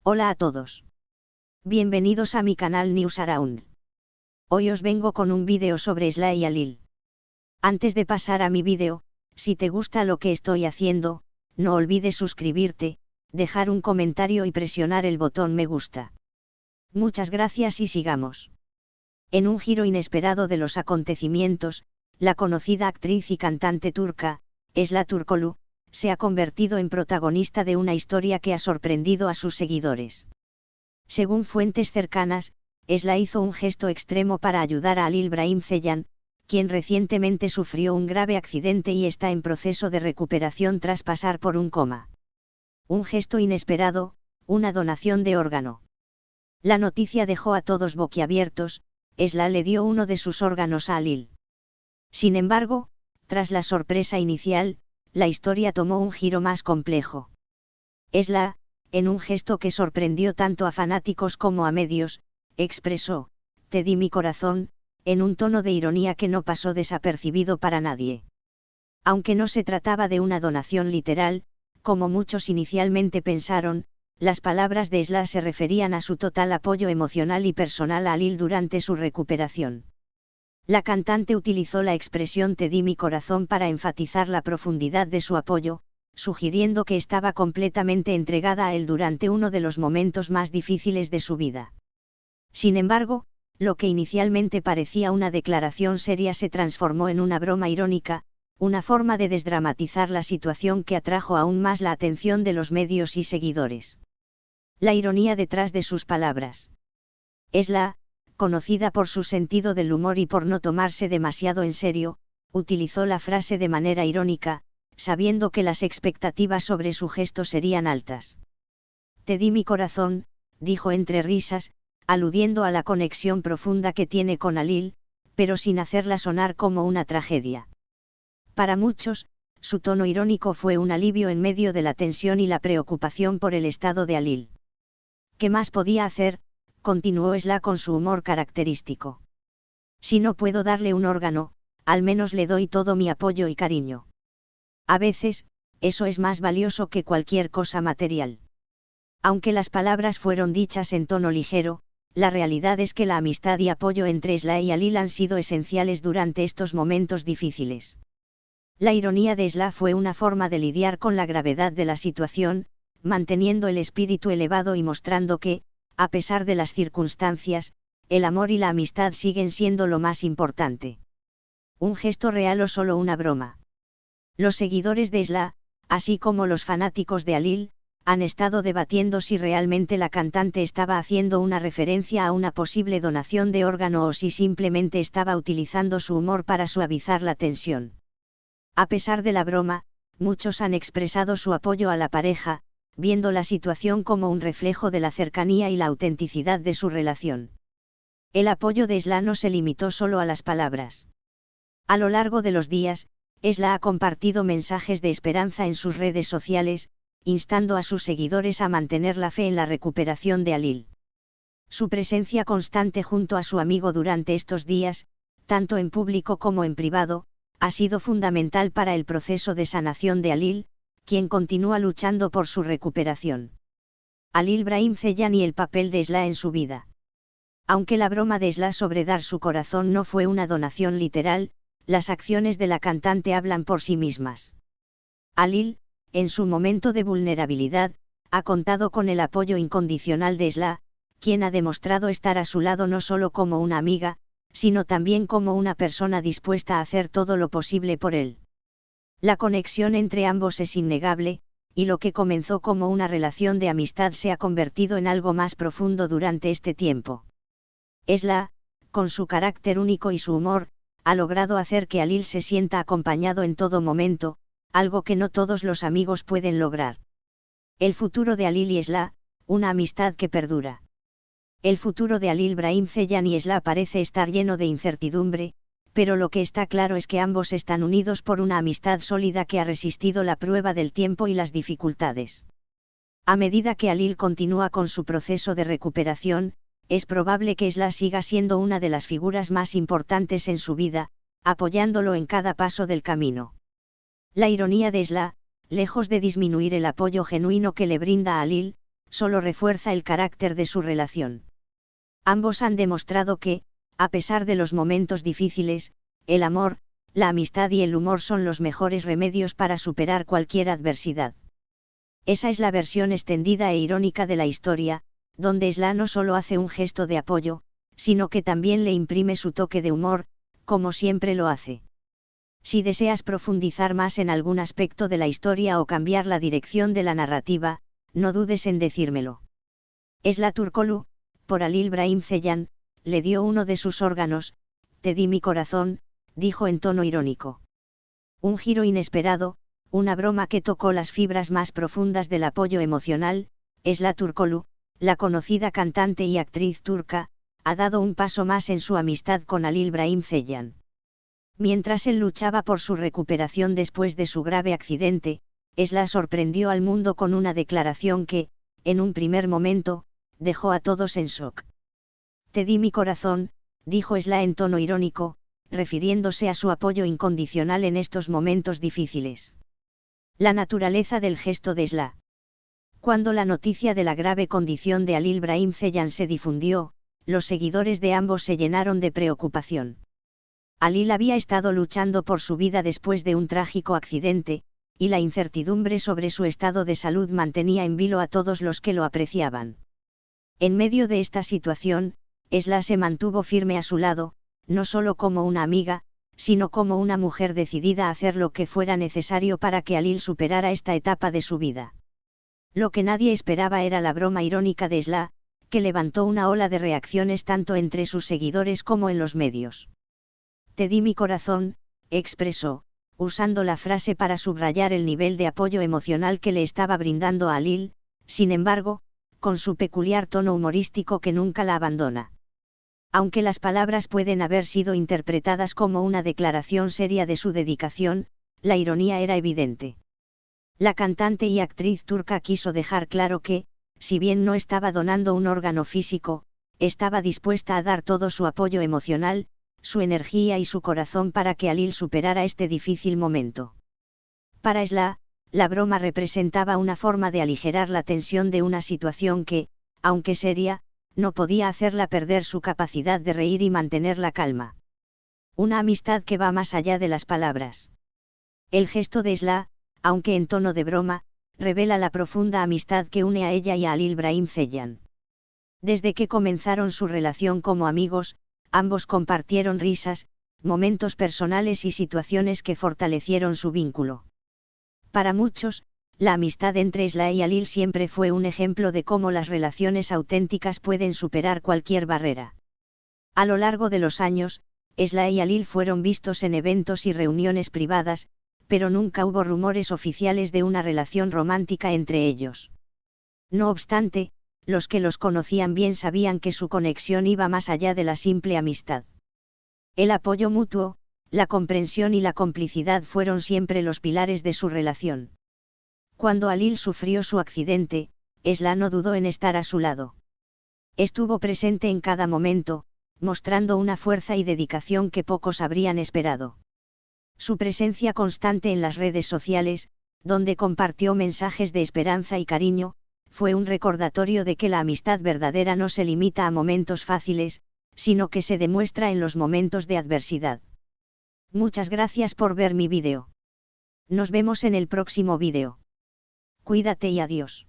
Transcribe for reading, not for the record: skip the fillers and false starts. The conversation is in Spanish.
Hola a todos. Bienvenidos a mi canal News Around. Hoy os vengo con un vídeo sobre Sla y Alil. Antes de pasar a mi vídeo, si te gusta lo que estoy haciendo, no olvides suscribirte, dejar un comentario y presionar el botón me gusta. Muchas gracias y sigamos. En un giro inesperado de los acontecimientos, la conocida actriz y cantante turca, Sla Türkoğlu, se ha convertido en protagonista de una historia que ha sorprendido a sus seguidores. Según fuentes cercanas, Sla hizo un gesto extremo para ayudar a Halil Brahim Ceylan, quien recientemente sufrió un grave accidente y está en proceso de recuperación tras pasar por un coma. Un gesto inesperado, una donación de órgano. La noticia dejó a todos boquiabiertos. Sla le dio uno de sus órganos a Halil. Sin embargo, tras la sorpresa inicial, la historia tomó un giro más complejo. Sla, en un gesto que sorprendió tanto a fanáticos como a medios, expresó: "Te di mi corazón", en un tono de ironía que no pasó desapercibido para nadie. Aunque no se trataba de una donación literal, como muchos inicialmente pensaron, las palabras de Sla se referían a su total apoyo emocional y personal a Halil durante su recuperación. La cantante utilizó la expresión "te di mi corazón" para enfatizar la profundidad de su apoyo, sugiriendo que estaba completamente entregada a él durante uno de los momentos más difíciles de su vida. Sin embargo, lo que inicialmente parecía una declaración seria se transformó en una broma irónica, una forma de desdramatizar la situación que atrajo aún más la atención de los medios y seguidores. La ironía detrás de sus palabras. Sla, conocida por su sentido del humor y por no tomarse demasiado en serio, utilizó la frase de manera irónica, sabiendo que las expectativas sobre su gesto serían altas. "Te di mi corazón", dijo entre risas, aludiendo a la conexión profunda que tiene con Halil, pero sin hacerla sonar como una tragedia. Para muchos, su tono irónico fue un alivio en medio de la tensión y la preocupación por el estado de Halil. ¿Qué más podía hacer?, continuó Sla con su humor característico. "Si no puedo darle un órgano, al menos le doy todo mi apoyo y cariño. A veces, eso es más valioso que cualquier cosa material". Aunque las palabras fueron dichas en tono ligero, la realidad es que la amistad y apoyo entre Sla y Halil han sido esenciales durante estos momentos difíciles. La ironía de Sla fue una forma de lidiar con la gravedad de la situación, manteniendo el espíritu elevado y mostrando que, a pesar de las circunstancias, el amor y la amistad siguen siendo lo más importante. ¿Un gesto real o solo una broma? Los seguidores de Sla, así como los fanáticos de Halil, han estado debatiendo si realmente la cantante estaba haciendo una referencia a una posible donación de órgano o si simplemente estaba utilizando su humor para suavizar la tensión. A pesar de la broma, muchos han expresado su apoyo a la pareja, viendo la situación como un reflejo de la cercanía y la autenticidad de su relación. El apoyo de Sla no se limitó solo a las palabras. A lo largo de los días, Sla ha compartido mensajes de esperanza en sus redes sociales, instando a sus seguidores a mantener la fe en la recuperación de Halil. Su presencia constante junto a su amigo durante estos días, tanto en público como en privado, ha sido fundamental para el proceso de sanación de Halil, quien continúa luchando por su recuperación. Halil Brahim Ceylan y el papel de Sla en su vida. Aunque la broma de Sla sobre dar su corazón no fue una donación literal, las acciones de la cantante hablan por sí mismas. Halil, en su momento de vulnerabilidad, ha contado con el apoyo incondicional de Sla, quien ha demostrado estar a su lado no solo como una amiga, sino también como una persona dispuesta a hacer todo lo posible por él. La conexión entre ambos es innegable, y lo que comenzó como una relación de amistad se ha convertido en algo más profundo durante este tiempo. Sla, con su carácter único y su humor, ha logrado hacer que Halil se sienta acompañado en todo momento, algo que no todos los amigos pueden lograr. El futuro de Halil y Sla, una amistad que perdura. El futuro de Halil Brahim Ceylan y Sla parece estar lleno de incertidumbre, pero lo que está claro es que ambos están unidos por una amistad sólida que ha resistido la prueba del tiempo y las dificultades. A medida que Halil continúa con su proceso de recuperación, es probable que Sla siga siendo una de las figuras más importantes en su vida, apoyándolo en cada paso del camino. La ironía de Sla, lejos de disminuir el apoyo genuino que le brinda a Halil, solo refuerza el carácter de su relación. Ambos han demostrado que, a pesar de los momentos difíciles, el amor, la amistad y el humor son los mejores remedios para superar cualquier adversidad. Esa es la versión extendida e irónica de la historia, donde Isla no solo hace un gesto de apoyo, sino que también le imprime su toque de humor, como siempre lo hace. Si deseas profundizar más en algún aspecto de la historia o cambiar la dirección de la narrativa, no dudes en decírmelo. Isla Turkoglu, por Halil Brahim Ceylan, le dio uno de sus órganos, te di mi corazón, dijo en tono irónico. Un giro inesperado, una broma que tocó las fibras más profundas del apoyo emocional. Isla Turkoglu, la conocida cantante y actriz turca, ha dado un paso más en su amistad con Halil Brahim Ceylan. Mientras él luchaba por su recuperación después de su grave accidente, Isla sorprendió al mundo con una declaración que, en un primer momento, dejó a todos en shock. Te di mi corazón, dijo Isla en tono irónico, refiriéndose a su apoyo incondicional en estos momentos difíciles. La naturaleza del gesto de Isla. Cuando la noticia de la grave condición de Halil Brahim Ceylan se difundió, los seguidores de ambos se llenaron de preocupación. Halil había estado luchando por su vida después de un trágico accidente, y la incertidumbre sobre su estado de salud mantenía en vilo a todos los que lo apreciaban. En medio de esta situación, Isla se mantuvo firme a su lado, no solo como una amiga, sino como una mujer decidida a hacer lo que fuera necesario para que Halil superara esta etapa de su vida. Lo que nadie esperaba era la broma irónica de Isla, que levantó una ola de reacciones tanto entre sus seguidores como en los medios. Te di mi corazón, expresó, usando la frase para subrayar el nivel de apoyo emocional que le estaba brindando a Halil, sin embargo, con su peculiar tono humorístico que nunca la abandona. Aunque las palabras pueden haber sido interpretadas como una declaración seria de su dedicación, la ironía era evidente. La cantante y actriz turca quiso dejar claro que, si bien no estaba donando un órgano físico, estaba dispuesta a dar todo su apoyo emocional, su energía y su corazón para que Halil superara este difícil momento. Para Isla, la broma representaba una forma de aligerar la tensión de una situación que, aunque seria, no podía hacerla perder su capacidad de reír y mantener la calma. Una amistad que va más allá de las palabras. El gesto de Isla, aunque en tono de broma, revela la profunda amistad que une a ella y a Halil Brahim Ceylan. Desde que comenzaron su relación como amigos, ambos compartieron risas, momentos personales y situaciones que fortalecieron su vínculo. Para muchos, la amistad entre Isla y Halil siempre fue un ejemplo de cómo las relaciones auténticas pueden superar cualquier barrera. A lo largo de los años, Isla y Halil fueron vistos en eventos y reuniones privadas, pero nunca hubo rumores oficiales de una relación romántica entre ellos. No obstante, los que los conocían bien sabían que su conexión iba más allá de la simple amistad. El apoyo mutuo, la comprensión y la complicidad fueron siempre los pilares de su relación. Cuando Halil sufrió su accidente, Isla no dudó en estar a su lado. Estuvo presente en cada momento, mostrando una fuerza y dedicación que pocos habrían esperado. Su presencia constante en las redes sociales, donde compartió mensajes de esperanza y cariño, fue un recordatorio de que la amistad verdadera no se limita a momentos fáciles, sino que se demuestra en los momentos de adversidad. Muchas gracias por ver mi vídeo. Nos vemos en el próximo vídeo. Cuídate y adiós.